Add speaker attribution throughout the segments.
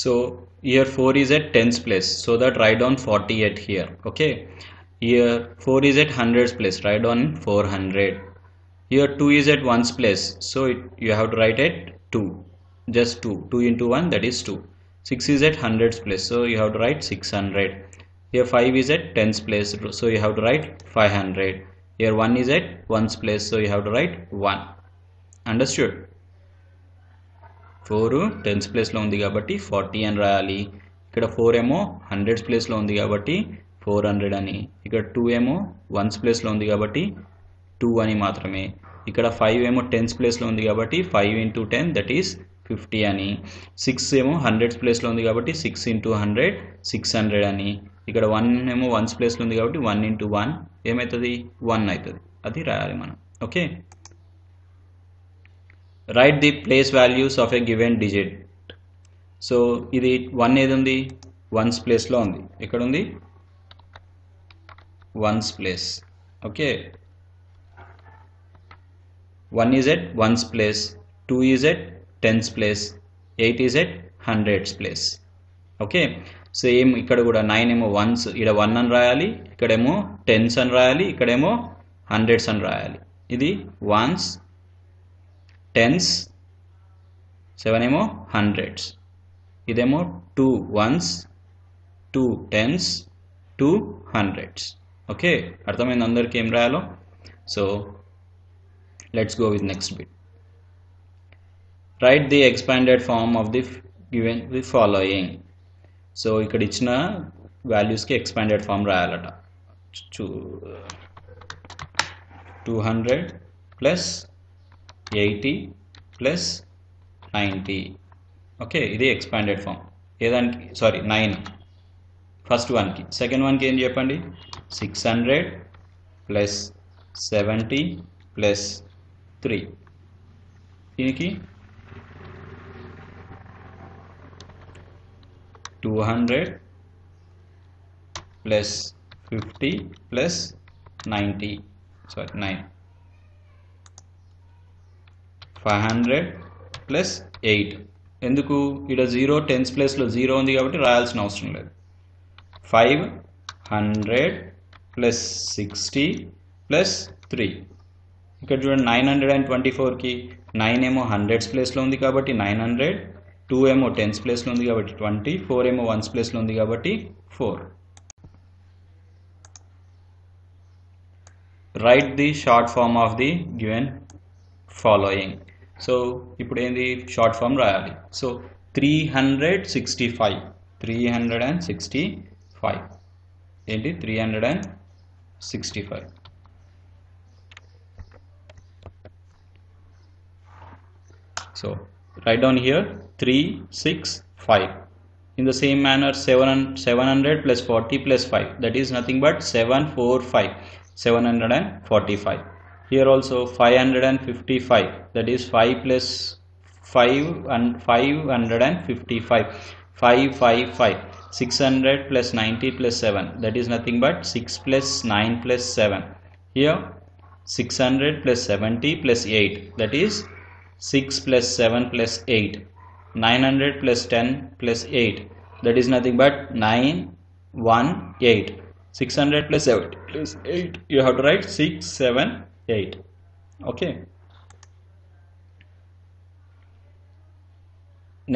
Speaker 1: So here 4 is at tens place, so that write down 48 here. Okay, here 4 is at hundreds place, write down 400. Here 2 is at ones place, so you have to write it 2, just 2 into 1, that is 2. 6 is at hundreds place, so you have to write 600. Here 5 is at tens place, so you have to write 500. Here 1 is at ones place, so you have to write 1. Understood? 4 tense ప్లేస్లో ఉంది కాబట్టి 40 అని రాయాలి. ఇక్కడ 4 ఏమో hundreds ప్లేస్లో ఉంది కాబట్టి 400 అని. ఇక్కడ 2 ఏమో వన్స్ ప్లేస్లో ఉంది కాబట్టి 2 అని మాత్రమే. ఇక్కడ 5 ఏమో టెన్స్ ప్లేస్లో ఉంది కాబట్టి 5 into 10 దట్ ఈస్ 50 అని. 6 ఏమో హండ్రెడ్స్ ప్లేస్లో ఉంది కాబట్టి 6 into 100 600 అని. ఇక్కడ 1 ఏమో వన్స్ ప్లేస్లో ఉంది కాబట్టి 1 into 1 ఏమవుతుంది 1 అవుతుంది. అది రాయాలి మనం. Okay, write the place values of a given digit. So ఇది 1 ఏది ఉంది వన్స్ ప్లేస్లో ఉంది. ఎక్కడ ఉంది ones place. Okay, 1 is at ones place, 2 is at tens place, 8 is at hundreds place. Okay, same ఇక్కడ కూడా 9 ఏమో వన్స్, ఇక్కడ 1 అని రాయాలి, ఇక్కడేమో టెన్స్ అని రాయాలి, ఇక్కడేమో హండ్రెడ్స్ అని రాయాలి. ఇది వన్స్, టెన్స్, 7 ఏమో హండ్రెడ్స్, ఇదేమో 2 వన్స్, 2 టెన్స్, 2 హండ్రెడ్స్. ఓకే, అర్థమైంది అందరికీ ఏం రాయాలో? So let's go with next bit. Right the expanded form of the given the following. So ఇక్కడ ఇచ్చిన వాల్యూస్కి ఎక్స్పాండెడ్ ఫార్మ్ రాయాలట. 200 ప్లస్ 80 ప్లస్ 90. ఓకే, ఇది ఎక్స్పాండెడ్ ఫామ్. ఏదానికి? సారీ 9 ఫస్ట్ వన్కి. సెకండ్ వన్కి ఏం చెప్పండి? 600 ప్లస్ 70 ప్లస్ 3. దీనికి 200 ప్లస్ 50 ప్లస్ 90, సారీ 9. 500 ప్లస్ 8. ఎందుకు? ఇక్కడ 0 టెన్స్ ప్లేస్లో 0 ఉంది కాబట్టి రాయాల్సిన అవసరం లేదు. 500 ప్లస్ 60 ప్లస్ 3. ఇక్కడ చూడండి 924కి 9 ఏమో హండ్రెడ్స్ ప్లేస్లో ఉంది కాబట్టి 900, 2 ఏమో టెన్స్ ప్లేస్లో ఉంది కాబట్టి 20, 4 ఏమో వన్స్ ప్లేస్లో ఉంది కాబట్టి 4. Write the short form of the given following. So ఇప్పుడు ఏంది షార్ట్ ఫామ్ రాయాలి. సో 365 ఏంటి 365. So write down here 365. In the same manner 700 plus 40 plus 5, that is nothing but 745, 745. Here also 555, that is 5 plus 5 and 555, 555. 600 plus 90 plus 7, that is nothing but 6 plus 9 plus 7. Here 600 plus 70 plus 8, that is 6 plus 7 plus 8. 900 plus 10 plus 8, that is nothing but 918. 600 plus 70 plus 8, you have to write 678. Okay,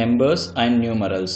Speaker 1: numbers and numerals.